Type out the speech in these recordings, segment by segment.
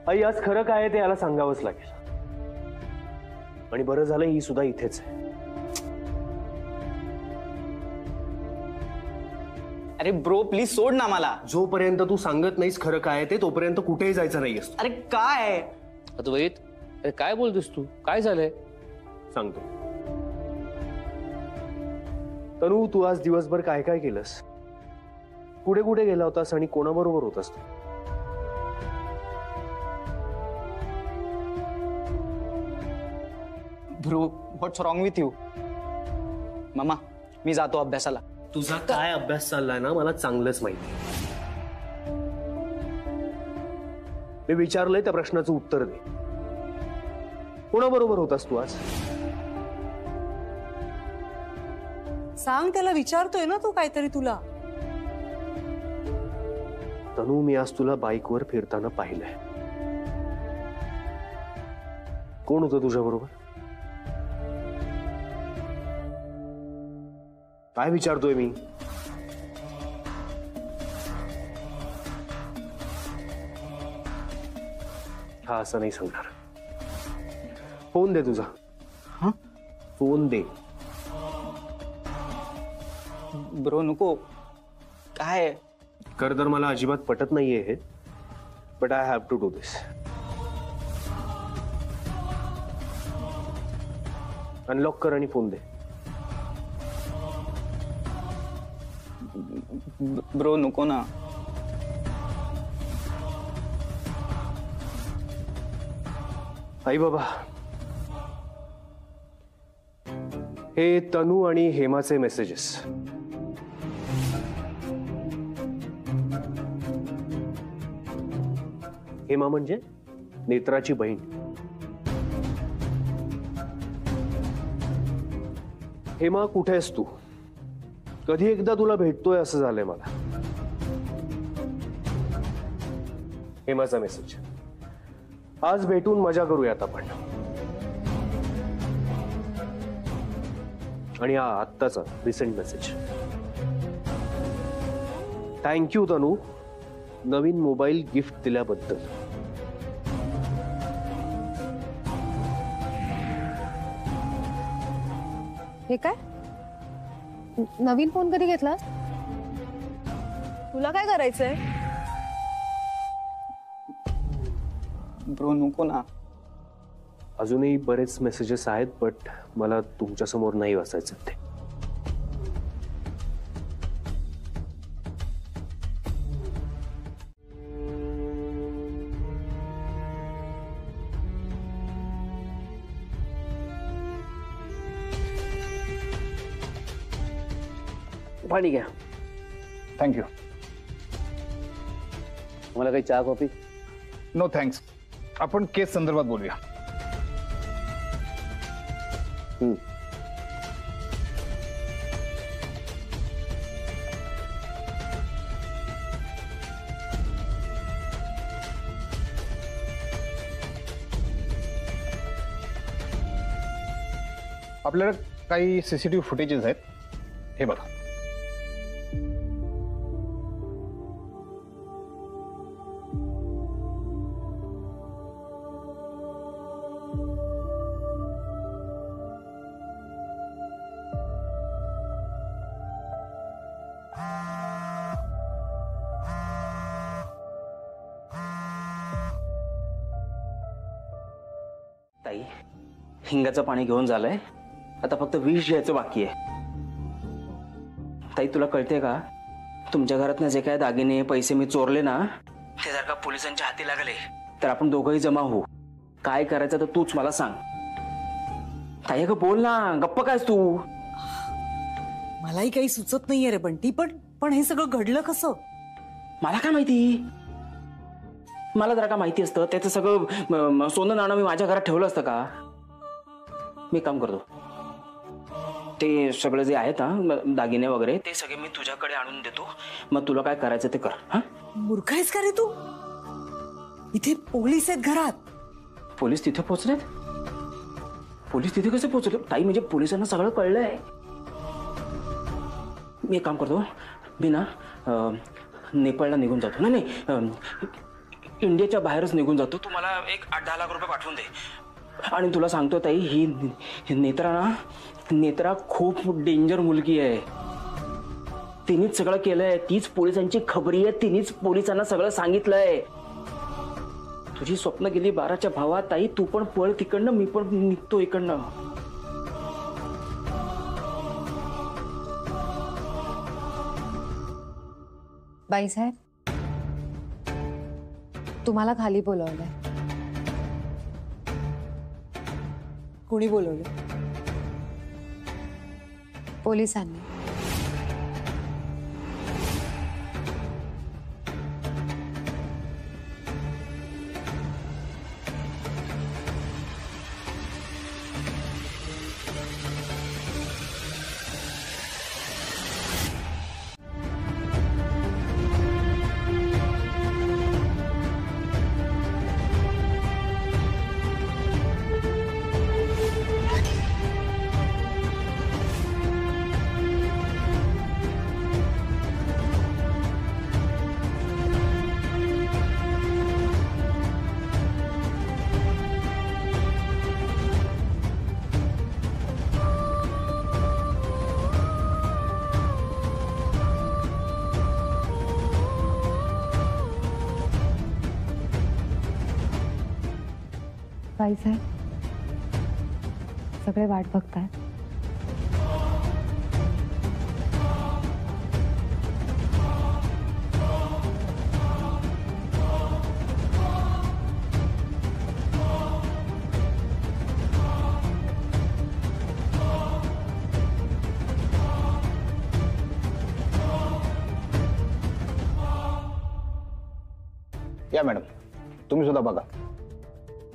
आई आज खरं काय आहे ते याला सांगावंच लागेल. आणि बरं झालं ही सुद्धा इथेच आहे. अरे ब्रो प्लीज सोड ना मला. जोपर्यंत तू सांगत नाहीस खरं काय आहे ते तोपर्यंत कुठेही जायचं नाहीयेस. अरे काय अद्वैत, अरे काय बोलतोस तू? काय झालंय? सांगतो. तनू, तू आज दिवसभर काय काय केलंस? कुठे कुठे गेला होतास आणि कोणाबरोबर होतास तू? Bro what's wrong with you? मामा मी जातो अभ्यासाला. तुझा काय अभ्यास चाललाय ना मला चांगलंच माहिती. मी विचारलंय त्या प्रश्नाचं उत्तर दे. कोणाबरोबर होतास तू आज? सांग, त्याला विचारतोय ना तू काहीतरी. तुला तनू, मी आज तुला बाईकवर फिरताना पाहिलंय. कोण होतं तुझ्या बरोबर? काय विचारतोय मी? हा असं नाही सांगणार. फोन दे तुझा. हा फोन दे. ब्रो नको. काय खरं तर मला अजिबात पटत नाहीये हे, but I have to do this. Unlock कर आणि फोन दे. ब्रो नको ना. आई बाबा, हे तनू आणि हेमाचे मेसेजेस. हेमा म्हणजे नेत्राची बहीण. हेमा, कुठे आहेस तू? कधी एकदा तुला भेटतोय असं झालंय मला. हेमाचा मेसेज. आज भेटून मजा करूयात आपण. आणि हा आत्ताचा रिसेंट मेसेज. थँक्यू तनू, नवीन मोबाईल गिफ्ट दिल्याबद्दल. हे काय? नवीन फोन कधी घेतलास? तुला काय करायचंय? ब्रो नको ना. अजूनही बरेच मेसेजेस आहेत, बट मला तुमच्या समोर नाही वाचायचं ते. पाणी घ्या. थँक्यू. मला काही चहा कॉफी? No thanks. आपण केस संदर्भात बोलूया. आपल्याला काही सीसीटीव्ही फुटेजेस आहेत, हे बघा. ताई, हिंगाचं पाणी घेऊन झालंय, आता फक्त विष घ्यायचं बाकी आहे. ताई तुला कळते का, तुमच्या घरातनं जे काय दागिने पैसे मी चोरले ना, ते जर का पोलिसांच्या हाती लागले तर आपण दोघंही जमा होऊ. काय करायचं तर तूच मला सांग. ताई का बोल ना, गप्प कायस तू? मलाही काही सुचत नाहीये रे बंटी. पण हे सगळं घडलं कसं? मला काय माहिती. मला जरा का माहिती असतं त्याचं सगळं सोनं नाणं मी माझ्या घरात ठेवलं असतं का? मी काम करतो, ते सगळं जे आहेत ना दागिने वगैरे ते सगळे मी तुझ्याकडे आणून देतो. मग तुला काय करायचं ते कर. हा, मूर्ख आहेस का रे तू? इथे पोलीस आहेत घरात. पोलीस तिथे पोहोचलेत? पोलीस तिथे कसे पोहोचले ताई? म्हणजे पोलिसांना सगळं कळलंय. मी एक काम करतो, मी ना नेपाळला निघून जातो. नाही इंडियाच्या बाहेरच निघून जातो. तू मला एक 8-10 लाख रुपये पाठवून दे. आणि तुला सांगतो ताई, ही नेत्रा खूप डेंजर मुलगी आहे. तिनेच सगळं केलंय. तीच पोलिसांची खबरी आहे. तिनेच पोलिसांना सगळं सांगितलंय. तुझी स्वप्न गेली 12च्या भावात ताई. तू पण पळ तिकडनं, मी पण निघतो इकडनं. बाईसाहेब, तुम्हाला खाली बोलवलंय. कोणी बोलवलं? पोलिसांनी. बाईसाहेब, सगळे वाट बघतायत. या मॅडम, तुम्ही सुद्धा बघा.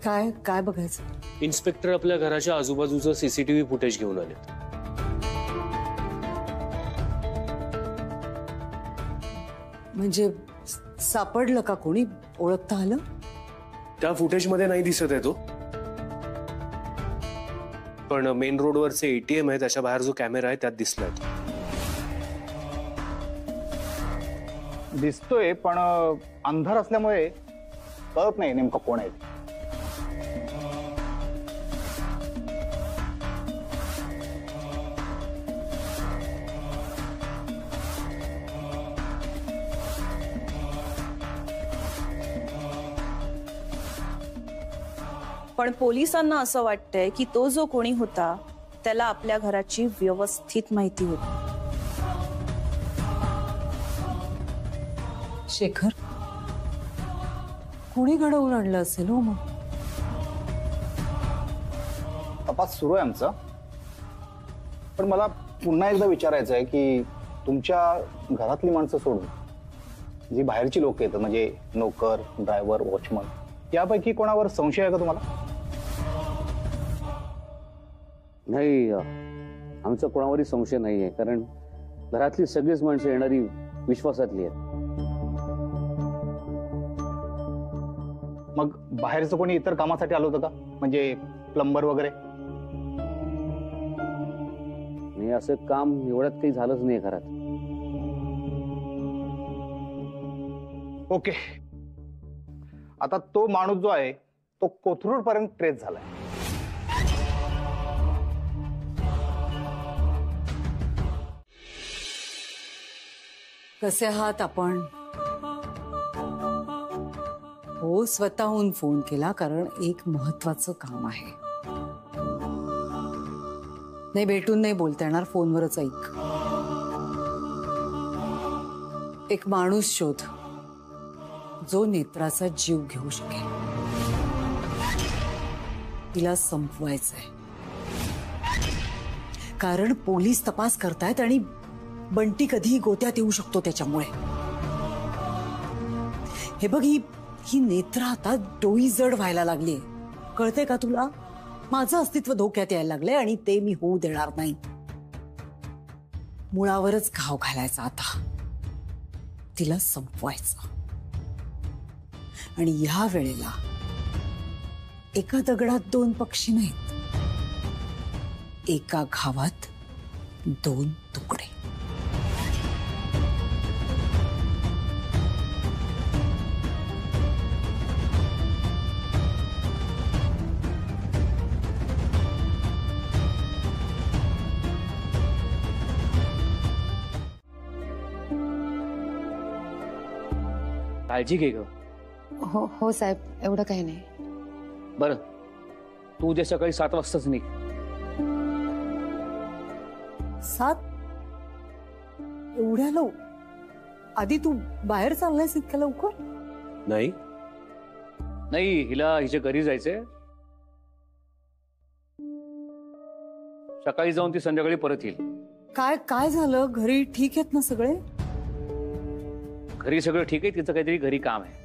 काय काय बघायचं? इन्स्पेक्टर आपल्या घराच्या आजूबाजूचं सीसीटीव्ही फुटेज घेऊन आलेत. म्हणजे सापडलं का? कोणी ओळखता आलं? त्या फुटेजमध्ये नाही दिसत आहे तो, पण मेन रोडवरचे ATM आहे त्याच्या बाहेर जो कॅमेरा आहे त्यात दिसलाय. दिसतोय, पण अंधार असल्यामुळे कळत नाही नेमकं कोण आहे. पण पोलिसांना असं वाटतंय की तो जो कोणी होता त्याला आपल्या घराची व्यवस्थित माहिती होती. शेखर, कोणी घडवून आणलं असेल हो? मग तपास सुरू आहे आमचा, पण मला पुन्हा एकदा विचारायचं आहे की तुमच्या घरातली माणसं सोडून जी बाहेरची लोक येतात, म्हणजे नोकर, ड्रायव्हर, वॉचमन, यापैकी कोणावर संशय आहे का तुम्हाला? नाही, आमचा कोणावरही संशय नाहीये, कारण घरातली सगळीच माणसं येणारी विश्वासातली आहेत. मग बाहेरचं कोणी इतर कामासाठी आलं होतं का? म्हणजे प्लंबर वगैरे? नाही, असं काम एवढ्यात काही झालंच नाही घरात. ओके, आता तो माणूस जो आहे तो कोथरूड पर्यंत ट्रेस झालाय. कसे आहात आपण? हो, स्वतःहून फोन केला कारण एक महत्वाचं काम आहे. नाही, भेटून नाही बोलता येणार, फोनवरच ऐक. एक माणूस शोध जो नेत्राचा जीव घेऊ शकेल. तिला संपवायचंय, कारण पोलीस तपास करतायत आणि बंटी कधीही गोत्यात येऊ शकतो त्याच्यामुळे. हे बघ, ही नेत्रा आता डोई जड व्हायला लागली. कळते का तुला? माझं अस्तित्व धोक्यात यायला लागलंय आणि ते मी होऊ देणार नाही. मुळावरच घाव घालायचा आता. तिला संपवायचं. आणि या वेळेला एका दगडात दोन पक्षी नाहीत, एका घावात दोन तुकडे. काळजी घे ग. हो हो साहेब, एवढं काही नाही. बरं, तू उद्या सकाळी 7 वाजताच निघ. 7? एवढ्या आधी तू बाहेर चाललायस इतक्या लवकर? नाही, नाही, हिला हिच्या घरी जायचंय. सकाळी जाऊन ती संध्याकाळी परत येईल. काय काय झालं? घरी ठीक आहेत ना सगळे? घरी सगळं ठीक आहे, तिचं काहीतरी घरी काम आहे.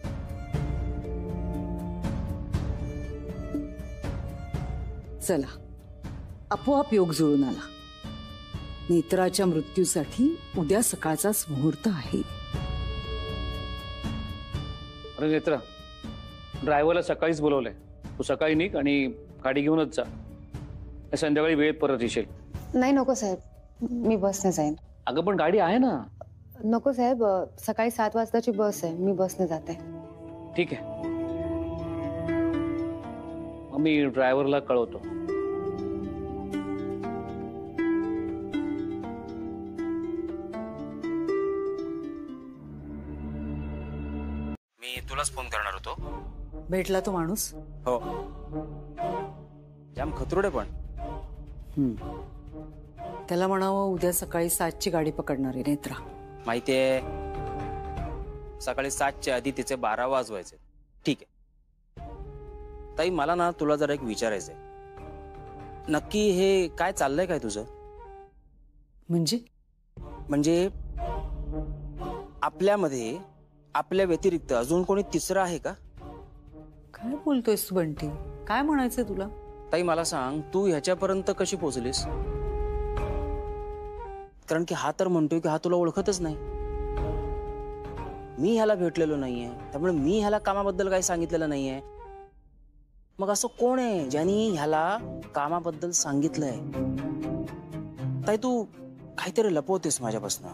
चला, आपोआप योग जुळून आला. नेत्राच्या मृत्यूसाठी उद्या सकाळचाच मुहूर्त आहे. अरे नेत्रा, ड्रायव्हरला सकाळीच बोलवलंय. तू सकाळी निघ आणि गाडी घेऊनच जा. संध्याकाळी वेळेत परत येशील. नाही नको साहेब, मी बसने जाईन. अगं पण गाडी आहे ना. नको साहेब, सकाळी 7 वाजताची बस आहे, मी बसने जाते. ठीक आहे, मग मी ड्रायव्हरला कळवतो. मी तुलाच फोन करणार होतो. भेटला तो माणूस? हो, जाम खतरुडे पण. त्याला म्हणावं उद्या सकाळी 7ची गाडी पकडणार आहे नेत्रा. माहितीये, सकाळी 7च्या आधी तिचे 12 वाजवायचे. ठीक आहे ताई, मला ना तुला जरा एक विचारायचंय. नक्की हे काय चाललंय काय तुझं? म्हणजे आपल्यामध्ये आपल्या व्यतिरिक्त अजून कोणी तिसरं आहे का? काय बोलतोयस तू बंटी? काय म्हणायचंय तुला? ताई मला सांग, तू ह्याच्यापर्यंत कशी पोहोचलीस? कारण की हा तर म्हणतोय की हा तुला ओळखतच नाही. मी ह्याला भेटलेलो नाहीये, त्यामुळे मी ह्याला कामाबद्दल काही सांगितलेलं नाहीये. मग असं कोण आहे ज्यानी ह्याला कामाबद्दल सांगितलंय? ताई तू काहीतरी लपवतेस माझ्यापासून.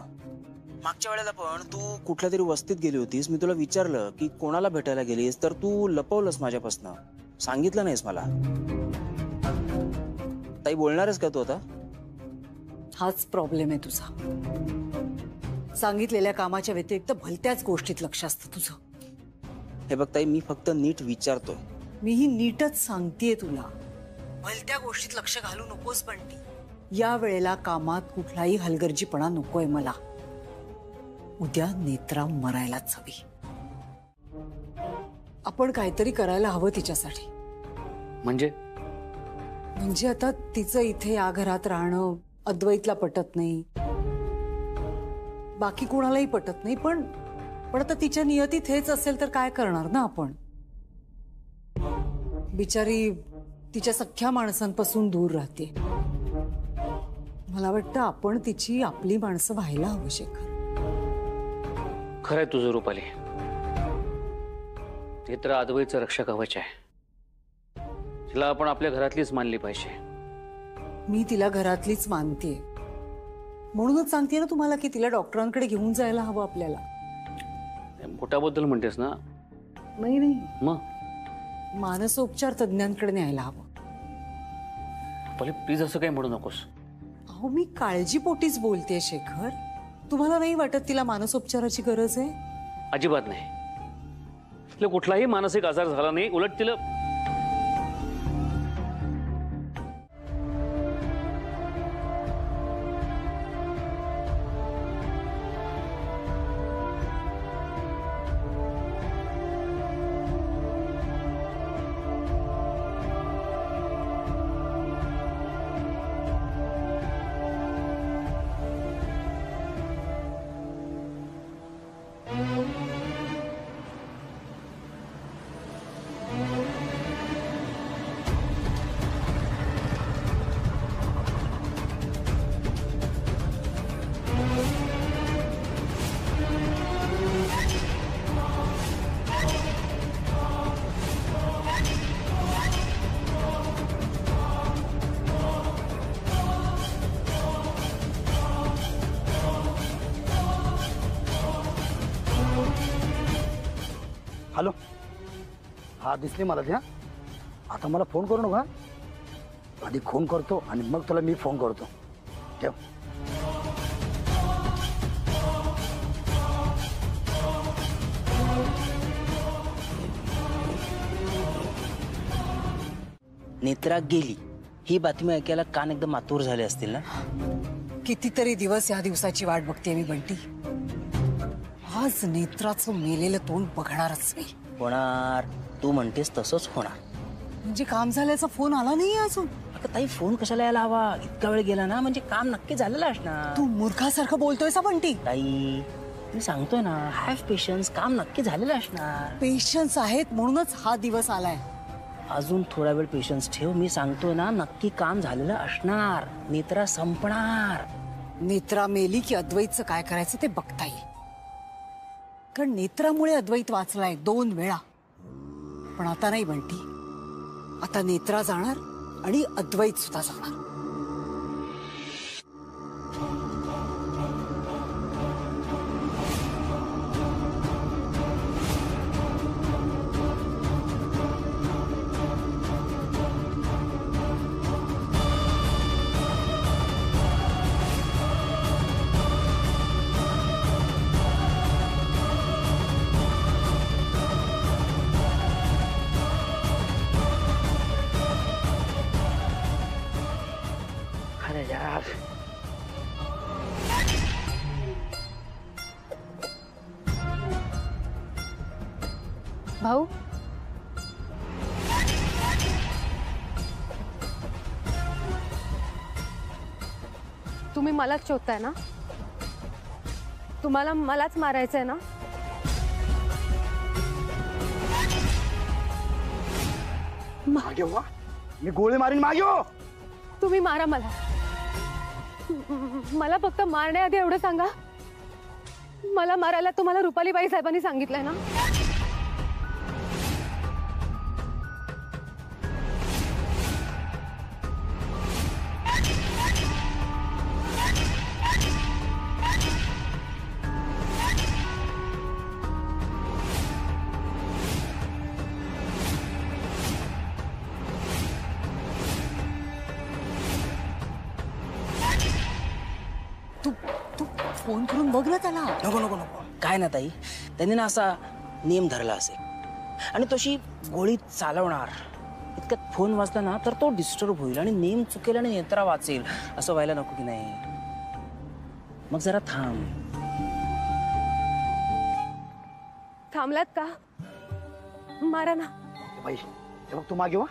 मागच्या वेळेला पण तू कुठल्या तरी वस्तीत गेली होतीस, मी तुला विचारलं की कोणाला भेटायला गेलीस, तर तू लपवलंस माझ्यापासून, सांगितलं नाहीस मला. ताई बोलणारच का तू आता? हाच प्रॉब्लेम आहे तुझा. सांगितलेल्या कामाच्या व्यतिरिक्त भलत्याच गोष्टीत लक्ष असतं तुझं. हे बघ ताई, मी फक्त नीट विचारतोय. मीही नीटच सांगतेय तुला, भलत्या गोष्टीत लक्ष घालू नकोस बंटी. या वेळेला कामात कुठलाही हलगर्जीपणा नकोय मला. उद्या नेत्रा मरायलाच हवी. आपण काहीतरी करायला हवं तिच्यासाठी. म्हणजे आता तिचं इथे या घरात राहणं अद्वैतला पटत नाही, बाकी कोणालाही पटत नाही. पण आता तिच्या नियतीत हेच असेल तर काय करणार ना आपण? बिचारी तिच्या सख्ख्या माणसांपासून दूर राहते. मला वाटतं आपण तिची आपली माणसं व्हायला हवं शेखर. खरंय तुझं रुपाली, ते तर अद्वैतचं रक्षक कवच आहे. तिला आपण आपल्या घरातलीच मानली पाहिजे. मी तिला घरातलीच मानतेय, म्हणूनच सांगते ना तुम्हाला की तिला डॉक्टरांकडे घेऊन जायला हवं आपल्याला. पोटाबद्दल म्हणतेस ना? नाही, मग मानसोपचार तज्ञांकडे न्यायला हवं. रुपाली प्लीज असं काही म्हणू नकोस. अहो मी काळजीपोटीच बोलतेय शेखर. तुम्हाला नाही वाटत तिला मानसोपचाराची गरज आहे? अजिबात नाही. तिला कुठलाही मानसिक आजार झाला नाही, उलट तिला हॅलो, हा दिसली मला ती. आता मला फोन करू नका, आधी फोन करतो आणि मग तुला मी फोन करतो. ठेव. नेत्रा गेली ही बातमी ऐकायला कान एकदम मातूर झाले असतील ना? कितीतरी दिवस या दिवसाची वाट बघते मी बंटी. आज नेत्राचं मेलेलं तोंड बघणारच मी. होणार, तू म्हणतेस तसंच होणार. म्हणजे काम झाल्याचा फोन आला नाही अजून. अगं ताई, फोन कशाला यायला हवा? इतका वेळ गेला ना, म्हणजे काम नक्की झालेलं असणार. तू मूर्खासारखं बोलतोय सा बंटी. ताई मी सांगतोय ना, हॅव पेशन्स, काम नक्की झालेलं असणार. पेशन्स आहेत म्हणूनच हा दिवस आलाय. अजून थोडा वेळ पेशन्स ठेव, मी सांगतोय ना, नक्की काम झालेलं असणार. नेत्रा संपणार. नेत्रा मेली की अद्वैतचं काय करायचं ते बघता येईल. कारण नेत्रामुळे अद्वैत वाचलाय 2 वेळा. पण आता नाही बंटी, आता नेत्रा जाणार आणि अद्वैत सुद्धा जाणार. अरे यार, भाऊ, तुम्ही मलाच शोधताय ना? तुम्हाला मलाच मारायचंय ना? मागे वा, मी गोळी मारीन मागे हो. तुम्ही मारा मला. मला फक्त मारण्याआधी एवढं सांगा, मला मारायला तुम्हाला रुपालीबाई साहेबांनी सांगितलंय ना? तू तू फोन करून बघ ना त्याला. नको नको नको. काय ना ताई, त्यांनी ना असा नियम धरला असेल आणि तशी गोळी चालवणार. इतक्यात फोन वाजला ना तर तो डिस्टर्ब होईल आणि नेम चुकेल आणि नेत्रा वाचेल. असं व्हायला नको की नाही? मग जरा थांब. थांबलात का? मारा ना. बाई हे बघ, तू मागे वा,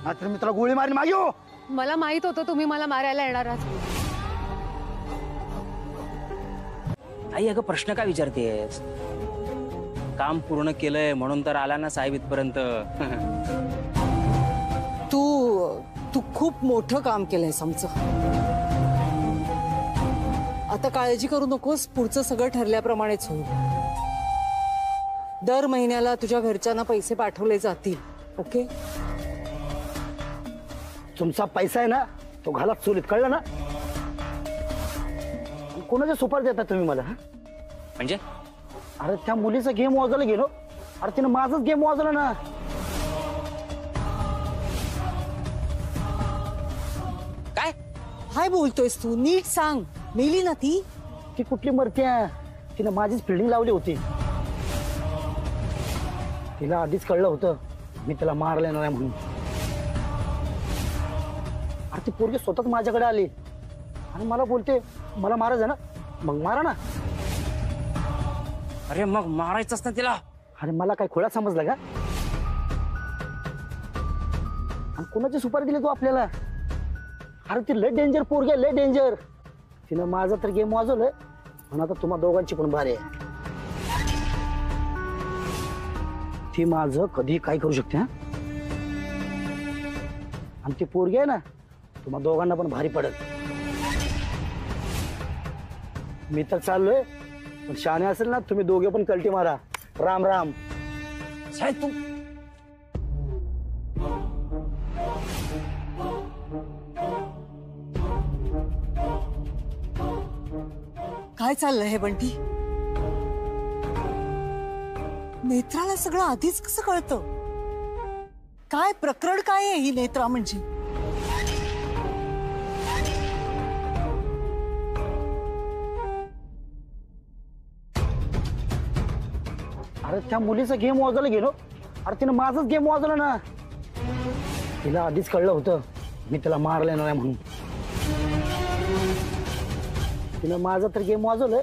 नाहीतर मी तुला गोळी मारीन मागे हो. मला माहित होतं तुम्ही मला मारायला येणार आहात. आई अगं, प्रश्न काय विचारतेस? काम पूर्ण केलंय म्हणून तर आला ना साहेब इथपर्यंत. तू खूप मोठं काम केलंय समज. आता काळजी करू नकोस, पुढचं सगळं ठरल्याप्रमाणेच होईल. दर महिन्याला तुझ्या घरच्यांना पैसे पाठवले जातील. ओके? तुमचा पैसा आहे ना, तो घालात चोरीत, कळलं ना? कोणाच्या सुपार देतात तुम्ही मला? म्हणजे अरे त्या मुलीचा गेम वाजवला गेलो. अरे तिने माझाच गेम वाजवला ना. काय काय बोलतोयस तू? नीट सांग. मेली ना ती? ती कुठली मरते? तिने माझीच फिल्डिंग लावली होती. तिला आधीच कळलं होतं मी त्याला मारले नाही म्हणून. अरे ती पोरगी स्वतःच माझ्याकडे आली आणि मला बोलते मला मारायचं ना, मग मारा ना. अरे मग मारायचंच ना तिला. अरे मला काय खोळा समजला का? आणि कोणाची सुपारी दिली तू आपल्याला? अरे ती लय डेंजर पोरगी आहे, लय डेंजर. तिनं माझा तर गेम वाजवलंय, पण आता तुम्हा दोघांची पण भारी आहे. ती माझं कधी काय करू शकते. हा, आणि ती पोरगी आहे ना, तुम्हा दोघांना पण भारी पडत. मी तर चाललोय, पण शहाणे असेल ना तुम्ही दोघे पण कल्टी मारा. राम राम. साहेब तू काय चाललंय हे बंटी? नेत्राला सगळं आधीच कसं कळतं? काय प्रकरण काय आहे ही नेत्रा म्हणजे? अरे त्या मुलीचा गेम वाजवला गेलो. अरे तिने माझाच गेम वाजवला ना. तिला आधीच कळलं होतं मी तिला मारला येणार आहे म्हणून. तिनं माझं तर गेम वाजवलंय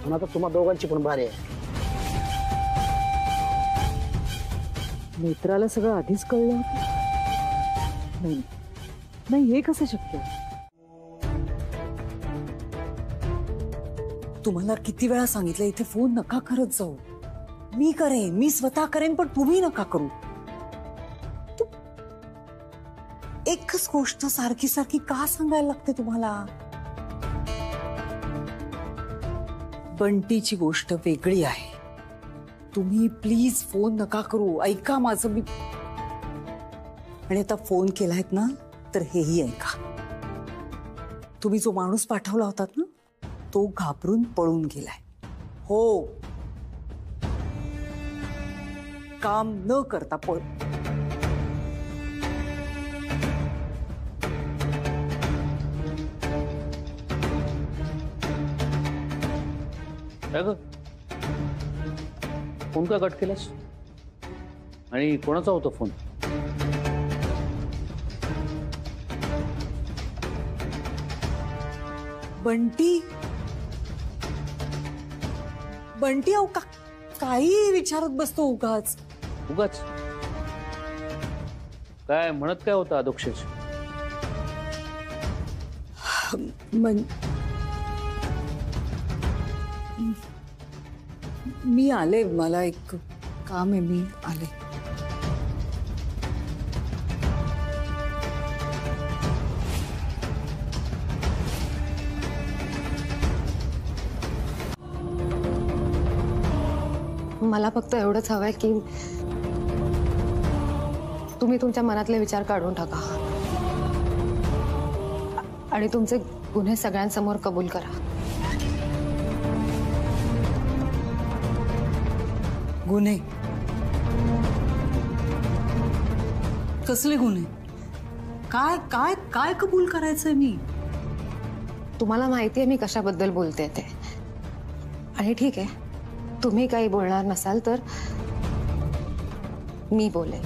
पण आता तुम्हा दोघांची पण भारी आहे. नेत्राला सगळं आधीच कळलं होतं? नाही नाही, हे कसं शक्य? तुम्हाला किती वेळा सांगितलं इथे फोन नका करत जाऊ. मी करेन, मी स्वतः करेन, पण तुम्ही नका करू. एकच गोष्ट सारखी सारखी का सांगायला लागते तुम्हाला? बंटीची गोष्ट वेगळी आहे. तुम्ही प्लीज फोन नका करू. ऐका माझं. मी आणि आता फोन केलायत ना तर हेही ऐका. तुम्ही जो माणूस पाठवला होतात ना तो घाबरून पळून गेलाय. हो, काम न करता पळ. काय ग फोन का कट केलास आणि कोणाचा होता फोन? बंटी बंटी अहो काही विचारत बसतो उगाच. उगाच काय म्हणत काय होता अधोक्षेश? मी आले, मला एक काम आहे, मी आले. मला फक्त एवढंच हवंय की तुम्ही तुमच्या मनातले विचार काढून टाका आणि तुमचे गुन्हे सगळ्यांसमोर कबूल करा. गुन्हे? कसले गुन्हे? काय काय काय कबूल करायचंय मी? तुम्हाला माहिती आहे मी कशाबद्दल बोलते ते. आणि ठीक आहे, तुम्ही काही बोलणार नसाल तर मी बोले.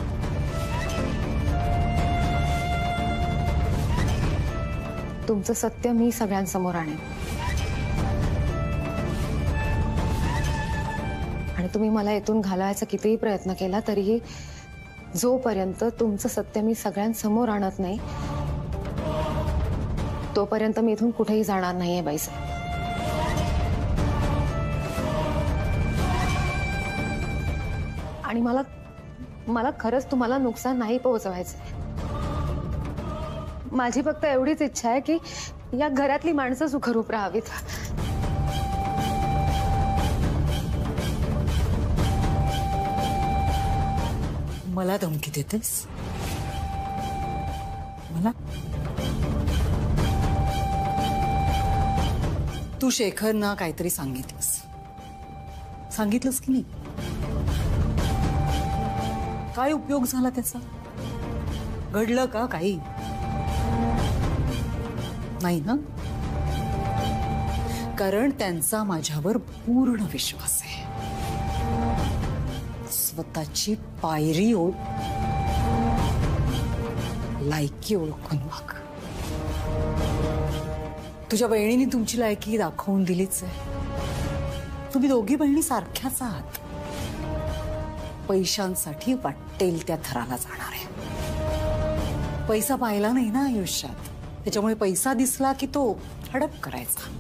तुमचं सत्य मी सगळ्यांसमोर आणेन आणि तुम्ही मला इथून घालवायचा कितीही प्रयत्न केला तरीही जोपर्यंत तुमचं सत्य मी सगळ्यांसमोर आणत नाही तोपर्यंत मी इथून कुठेही जाणार नाहीये बाईसाहेब. आणि मला खरंच तुम्हाला नुकसान नाही पोहोचवायचंय. माझी फक्त एवढीच इच्छा आहे की या घरातली माणसं सुखरूप राहावीत. मला धमकी देतेस? मला? तू शेखरना काहीतरी सांगितलंस की नाही? काय उपयोग झाला त्याचा? घडलं का काही? नाही ना? कारण त्यांचा माझ्यावर पूर्ण विश्वास आहे. स्वतःची पायरी लायकी ओळखून वाग. तुझ्या बहिणीने तुमची लायकी दाखवून दिलीच आहे. तुम्ही दोघी बहिणी सारख्याच आहात. पैशांसाठी वाटेल त्या थराला जाणार आहे. पैसा पाहिला नाही ना आयुष्यात, त्याच्यामुळे पैसा दिसला की तो हडप करायचा.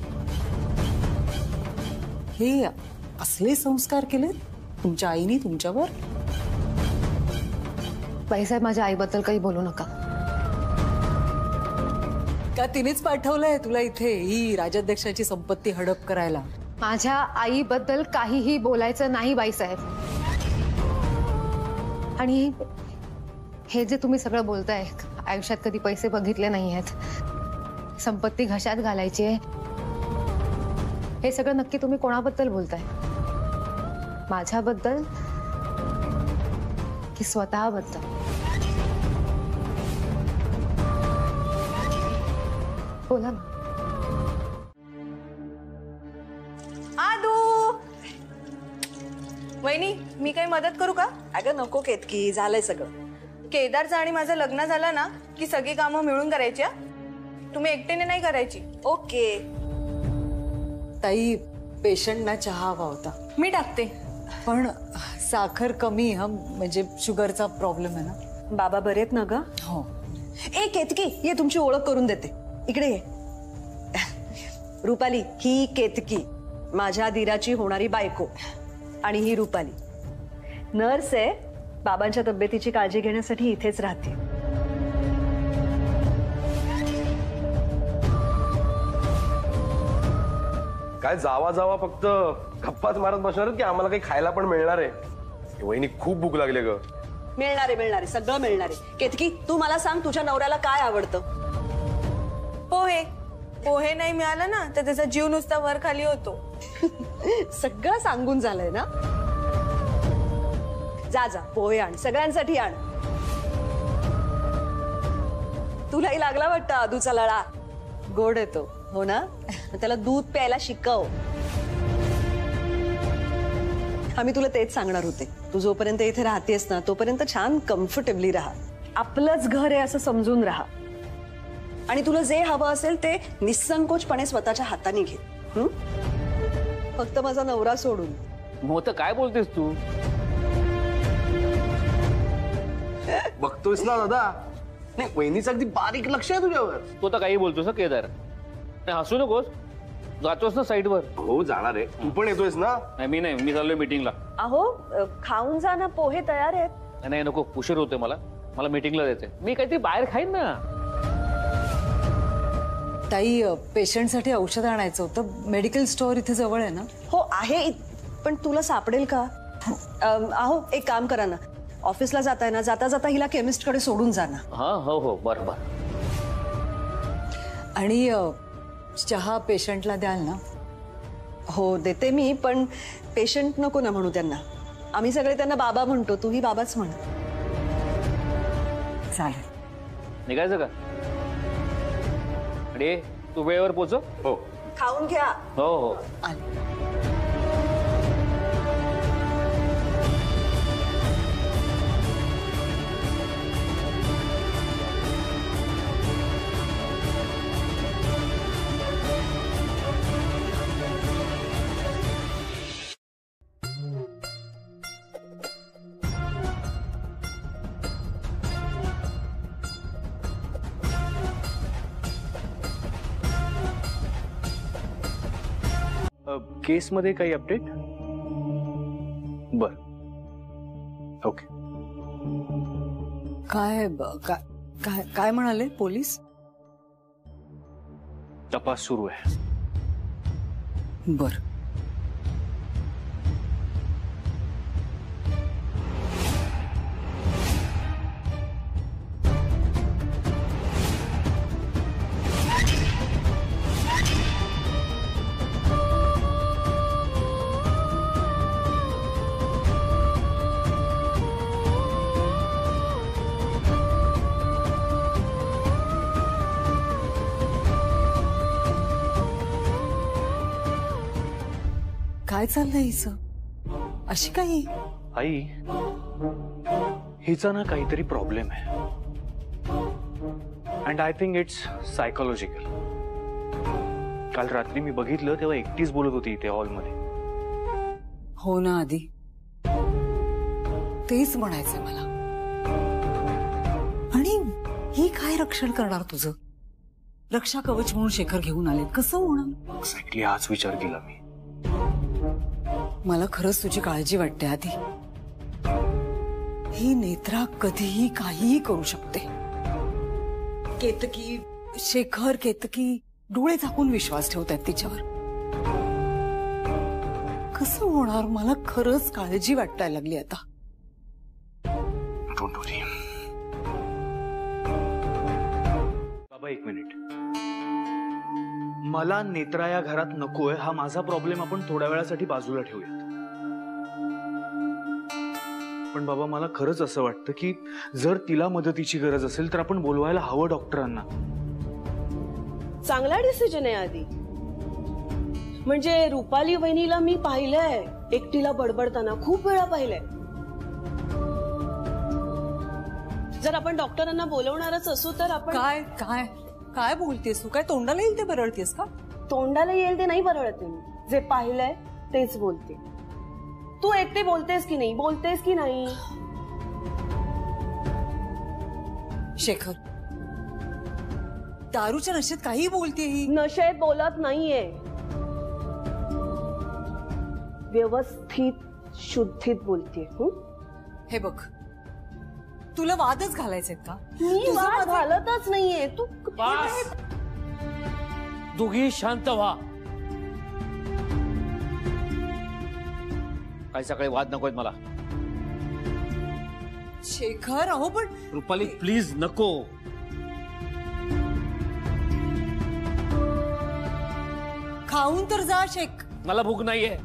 हे असले संस्कार केले तुमच्या आईने तुमच्यावर? बाईसाहेब, माझ्या आईबद्दल काही बोलू नका. का तिनेच पाठवलंय तुला इथे ही राजाध्यक्षाची संपत्ती हडप करायला? माझ्या आईबद्दल काहीही बोलायचं नाही बाईसाहेब. आणि हे जे तुम्ही सगळं बोलताय, आयुष्यात कधी पैसे बघितले नाही आहेत, संपत्ती घशात घालायची आहे, हे सगळं नक्की तुम्ही कोणाबद्दल बोलताय? माझ्याबद्दल की स्वतःबद्दल? बोला ना. आदू, वहिनी मी काही मदत करू का? अगं नको केतकी, झालंय सगळं. केदारचं आणि माझं लग्न झालं ना की सगळी कामं मिळून करायची हा? तुम्ही एकटीने नाही करायची. ओके. ताई पेशंटना चहा हवा होता. मी टाकते. पण साखर कमी हा, म्हणजे शुगरचा प्रॉब्लेम आहे ना. बाबा बरे आहेत ना ग? हो. ए केतकी, ये तुमची ओळख करून देते. इकडे ये. रुपाली, ही केतकी माझ्या धीराची होणारी बायको. आणि ही रुपाली नर्स आहे. बाबांच्या तब्येतीची काळजी घेण्यासाठी इथेच राहते. काय जावा जावा फक्त गप्पाच मारत बसणार की आम्हाला काही खायला पण मिळणार आहे? वहिनी खूप भूक लागले ग. मिळणारे सगळं मिळणारे. केतकी, तू मला सांग तुझ्या नवऱ्याला काय आवडतं? पोहे. पोहे नाही मिळालं ना तर त्याचा जीव नुसता वर खाली होतो. सगळं सांगून झालंय ना. जा जा पोहे आण, सगळ्यांसाठी आण. तुलाही लागला वाटतं आदूचा लळा. गोड येतो. हो ना. त्याला दूध प्यायला शिकव. आम्ही तुला तेच सांगणार होते. तू जोपर्यंत इथे राहतेस ना तोपर्यंत छान कम्फर्टेबली राहा. आपलंच घर आहे असं समजून राहा. आणि तुला जे हवं असेल ते निसंकोचपणे स्वतःच्या हाताने घे. फक्त माझा नवरा सोडून. मग तर काय बोलतेस तू? बघतोयस ना दादा, नाही वहिनीचं अगदी बारीक लक्ष आहे तुझ्यावर. तू तर काही बोलतोस ना केदार. नाही हसू नकोस. जातोस ना साईडवर. हो जाणार आहे. तू पण येतोयस ना? नाही मी चाललोय मीटिंगला. अहो खाऊन जा ना, पोहे तयार आहेत. नाही नको, उशीर होतोय मला मीटिंगला जायचंय. मी काहीतरी बाहेर खाईन ना. ताई पेशंटसाठी औषध आणायचं होतं. मेडिकल स्टोअर इथे जवळ आहे ना? हो आहे, पण तुला सापडेल का? अहो एक काम करा ना, ऑफिसला जाताय ना, जाता जाता हिला केमिस्ट कडे सोडून जा ना. हा हो बरं. आणि चहा पेशंटला द्याल ना? हो देते मी, पण पेशंट नको ना म्हणू त्यांना. आम्ही सगळे त्यांना बाबा म्हणतो, तूही बाबाच म्हण. चालेल. निघायचं का? अरे तू वेळेवर पोहोच. हो. खाऊन घ्या. हो. केसमध्ये काही अपडेट? बर. ओके. काय म्हणाले पोलीस? तपास सुरू आहे. बर. काय चाललंय हिचं? अशी काही? आई, हिचा ना काहीतरी प्रॉब्लेम आहे. And I think it's psychological. काल रात्री मी बघितलं तेव्हा एकटीच बोलत होती इथे हॉलमध्ये. हो ना आधी, तेच म्हणायचंय मला. आणि ही काय रक्षण करणार तुझं? रक्षा कवच म्हणून शेखर घेऊन आले, कसं होणार? एक्झॅक्टली हाच विचार केला मी. मला खरंच तुझी काळजी वाटते आधी. ही नेत्रा कधीही काहीही करू शकते. केतकी, शेखर, केतकी डोळे झाकून विश्वास ठेवतायत तिच्यावर. कसं होणार? मला खरंच काळजी वाटायला लागली आता. डोंट वरी. बाबा एक मिनिट. मला नेत्रा या घरात नकोय हा माझा प्रॉब्लेम आपण थोड्या वेळासाठी बाजूला ठेवूयात. पण बाबा मला खरंच असं वाटतं की जर तिला मदतीची गरज असेल तर आपण बोलवायला हवं डॉक्टरांना. चांगला डिसिजन आहे आधी. म्हणजे रुपाली वहिनीला मी पाहिलंय एकटीला बडबडताना, खूप वेळा पाहिलंय. जर आपण डॉक्टरांना बोलवणारच असू तर आपण काय काय काय बोलतेस तू? काय तोंडाला येईल ते बरळतेस का? तोंडाला येईल ते नाही बरळते मी. जे पाहिलंय तेच बोलते. तू एकटे बोलतेस की नाही? बोलतेस की नाही? शेखर, दारूच्या नशेत काही बोलते ही. नशेत बोलत नाहीये, व्यवस्थित शुद्धीत बोलते. हे बघ, तुला वादच घालायचे का? मी तुझं वाद माझं- घालतच नाहीये. तू बस. दोघी शांत व्हा. काही सकाळी वाद नकोय मला. शेखर, अहो पण रुपाली प्लीज नको. खाऊन तर जा शेख. मला भूक नाहीये.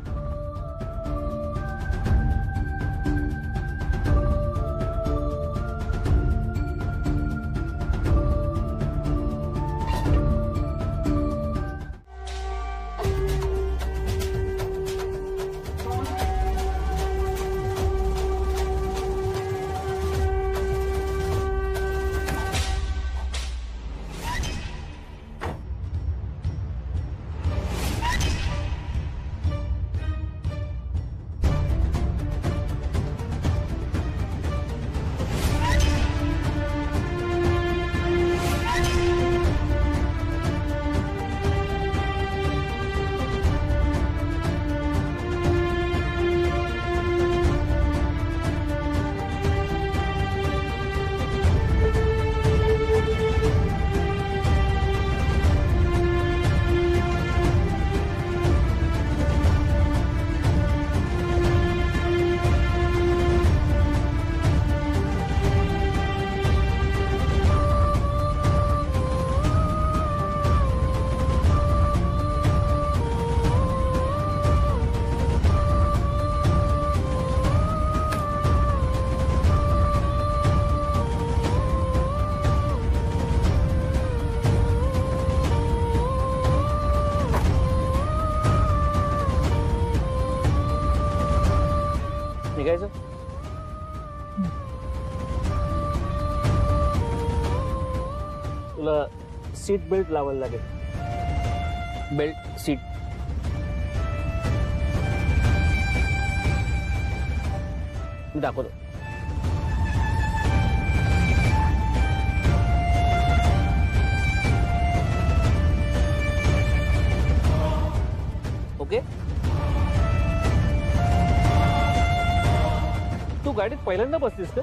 निघायचं. तुला सीट बेल्ट लावायला लागेल. Belt seat. मी दाखवतो. ओके. तू गाडीत पहिल्यांदा बसलीस का?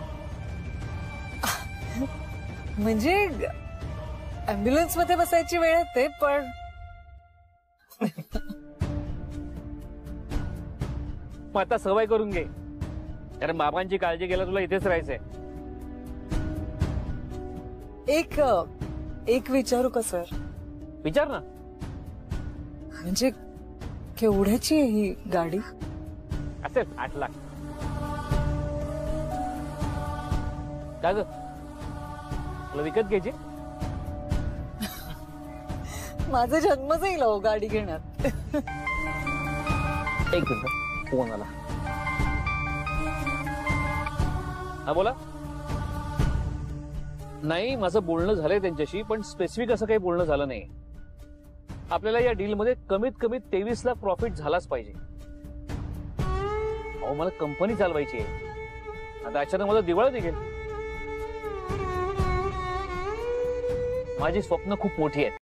म्हणजे ऍम्ब्युलन्स मध्ये बसायची वेळ येते, पण मग आता सवय करून घे, कारण बाबांची काळजी घ्यायला तुला इथेच राहायचंय. एक विचारू का सर? विचार ना. म्हणजे केवढ्याची आहे ही गाडी? असेल 8 लाख. का ग, तुला विकत घ्यायची? माझा जन्मच येईल हो गाडी घेण्यात. एक मिनिट, फोन आला. हा बोला. नाही, माझं बोलणं झालंय त्यांच्याशी, पण स्पेसिफिक असं काही बोलणं झालं नाही. आपल्याला या डीलमध्ये कमीत कमी 23 लाख प्रॉफिट झालाच पाहिजे. अहो, मला कंपनी चालवायची आहे. आता अचानक मला दिवाळी निघेल. माझी स्वप्न खूप मोठी आहेत.